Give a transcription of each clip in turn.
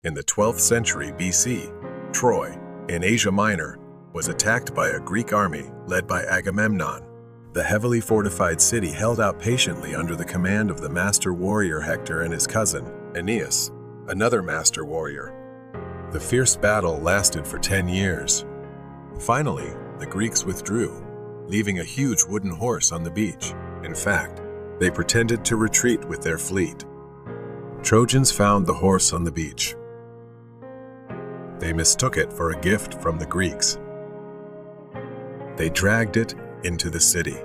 In the 12th century BC, Troy, in Asia Minor, was attacked by a Greek army led by Agamemnon. The heavily fortified city held out patiently under the command of the master warrior Hector and his cousin, Aeneas, another master warrior. The fierce battle lasted for 10 years. Finally, the Greeks withdrew, leaving a huge wooden horse on the beach. In fact, they pretended to retreat with their fleet. Trojans found the horse on the beach. They mistook it for a gift from the Greeks. They dragged it into the city.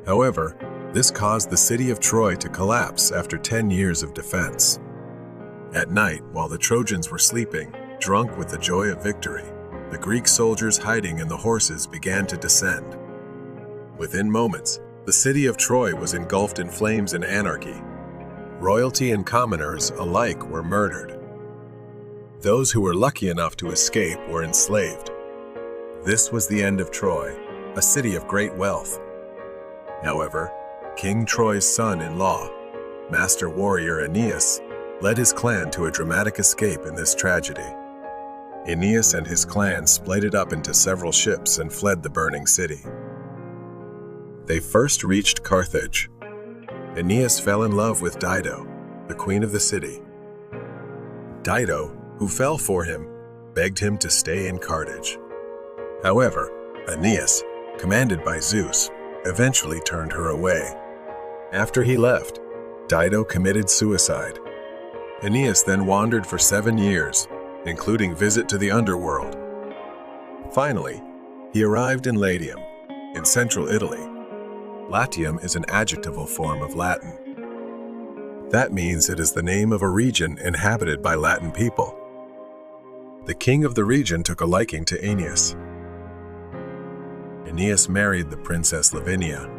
However, this caused the city of Troy to collapse after 10 years of defense. At night, while the Trojans were sleeping, drunk with the joy of victory, the Greek soldiers hiding in the horses began to descend. Within moments, the city of Troy was engulfed in flames and anarchy. Royalty and commoners alike were murdered. Those who were lucky enough to escape were enslaved. This was the end of Troy, a city of great wealth. However, King Troy's son-in-law, master warrior Aeneas, led his clan to a dramatic escape in this tragedy. Aeneas and his clan split up into several ships and fled the burning city. They first reached Carthage. Aeneas fell in love with Dido, the queen of the city. Dido, who fell for him, begged him to stay in Carthage. However, Aeneas, commanded by Zeus, eventually turned her away. After he left, Dido committed suicide. Aeneas then wandered for 7 years, including visit to the underworld. Finally, he arrived in Latium, in central Italy. Latium is an adjectival form of Latin. That means it is the name of a region inhabited by Latin people. The king of the region took a liking to Aeneas. Aeneas married the princess Lavinia.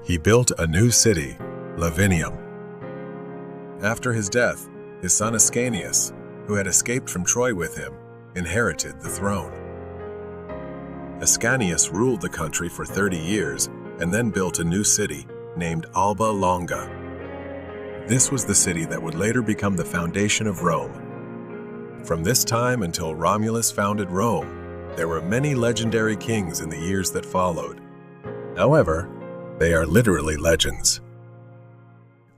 He built a new city, Lavinium. After his death, his son Ascanius, who had escaped from Troy with him, inherited the throne. Ascanius ruled the country for 30 years and then built a new city named Alba Longa. This was the city that would later become the foundation of Rome. From this time until Romulus founded Rome, there were many legendary kings in the years that followed. However, they are literally legends.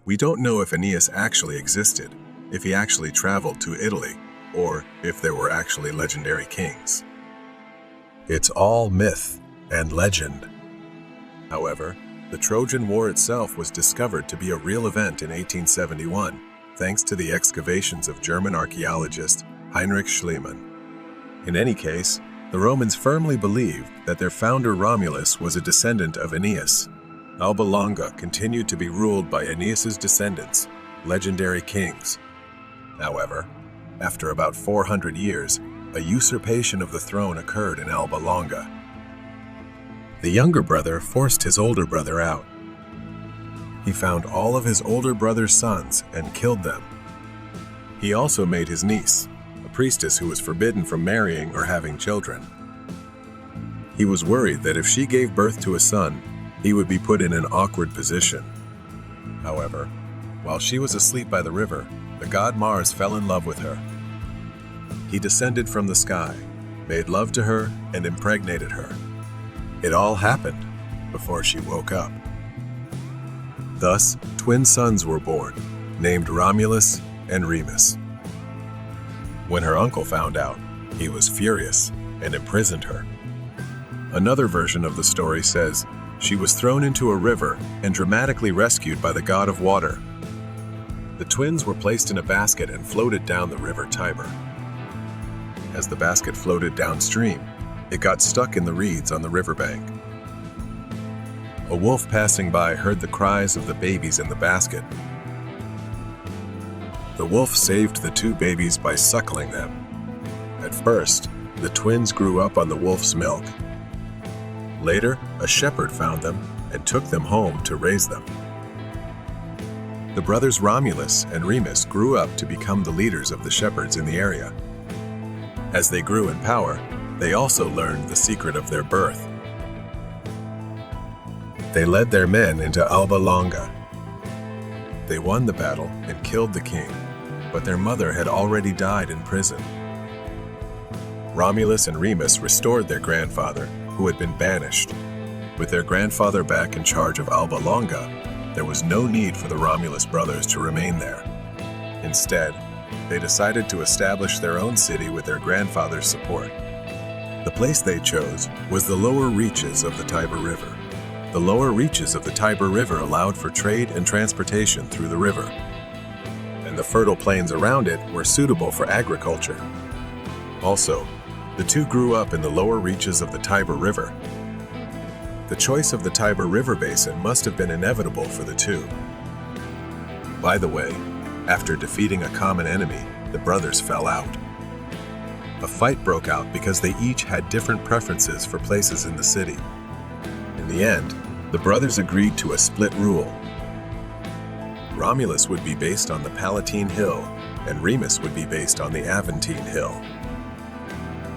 We don't know if Aeneas actually existed, if he actually traveled to Italy, or if there were actually legendary kings. It's all myth and legend. However, the Trojan War itself was discovered to be a real event in 1871, thanks to the excavations of German archaeologist Heinrich Schliemann. In any case, the Romans firmly believed that their founder Romulus was a descendant of Aeneas. Alba Longa continued to be ruled by Aeneas's descendants, legendary kings. However, after about 400 years, a usurpation of the throne occurred in Alba Longa. The younger brother forced his older brother out. He found all of his older brother's sons and killed them. He also made his niece, a priestess who was forbidden from marrying or having children. He was worried that if she gave birth to a son, he would be put in an awkward position. However, while she was asleep by the river, the god Mars fell in love with her. He descended from the sky, made love to her, and impregnated her. It all happened before she woke up. Thus, twin sons were born, named Romulus and Remus. When her uncle found out, he was furious and imprisoned her. Another version of the story says she was thrown into a river and dramatically rescued by the god of water. The twins were placed in a basket and floated down the river Tiber. As the basket floated downstream, it got stuck in the reeds on the riverbank. A wolf passing by heard the cries of the babies in the basket. The wolf saved the 2 babies by suckling them. At first, the twins grew up on the wolf's milk. Later, a shepherd found them and took them home to raise them. The brothers Romulus and Remus grew up to become the leaders of the shepherds in the area. As they grew in power, they also learned the secret of their birth. They led their men into Alba Longa. They won the battle and killed the king. but their mother had already died in prison. Romulus and Remus restored their grandfather, who had been banished. With their grandfather back in charge of Alba Longa, there was no need for the Romulus brothers to remain there. Instead, they decided to establish their own city with their grandfather's support. The place they chose was the lower reaches of the Tiber River. The lower reaches of the Tiber River allowed for trade and transportation through the river, and the fertile plains around it were suitable for agriculture. Also, the two grew up in the lower reaches of the Tiber River. The choice of the Tiber River basin must have been inevitable for the two. By the way, after defeating a common enemy, the brothers fell out. A fight broke out because they each had different preferences for places in the city. In the end, the brothers agreed to a split rule. Romulus would be based on the Palatine Hill, and Remus would be based on the Aventine Hill.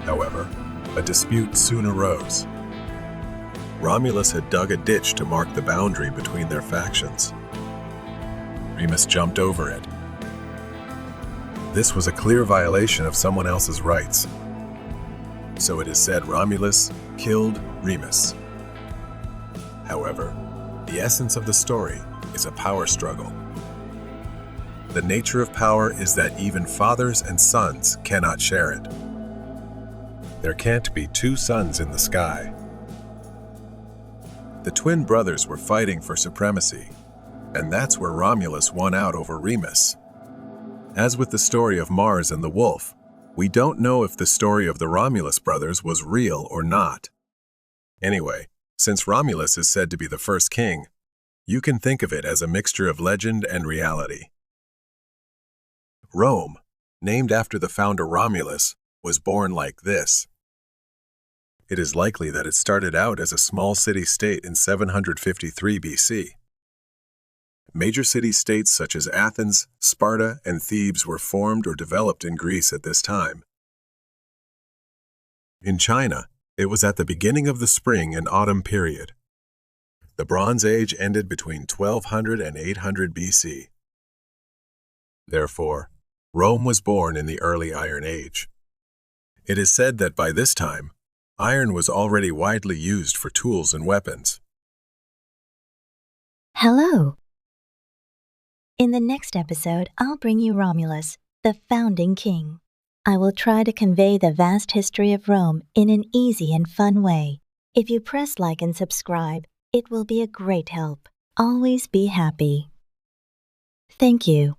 However, a dispute soon arose. Romulus had dug a ditch to mark the boundary between their factions. Remus jumped over it. This was a clear violation of someone else's rights. So it is said Romulus killed Remus. However, the essence of the story is a power struggle. The nature of power is that even fathers and sons cannot share it. There can't be two suns in the sky. The twin brothers were fighting for supremacy, and that's where Romulus won out over Remus. As with the story of Mars and the wolf, we don't know if the story of the Romulus brothers was real or not. Anyway, since Romulus is said to be the first king, you can think of it as a mixture of legend and reality. Rome, named after the founder Romulus, was born like this. It is likely that it started out as a small city-state in 753 BC. Major city-states such as Athens, Sparta, and Thebes were formed or developed in Greece at this time. In China, it was at the beginning of the spring and autumn period. The Bronze Age ended between 1200 and 800 BC. Therefore, Rome was born in the early Iron Age. It is said that by this time, iron was already widely used for tools and weapons. Hello! In the next episode, I'll bring you Romulus, the founding king. I will try to convey the vast history of Rome in an easy and fun way. If you press like and subscribe, it will be a great help. Always be happy. Thank you.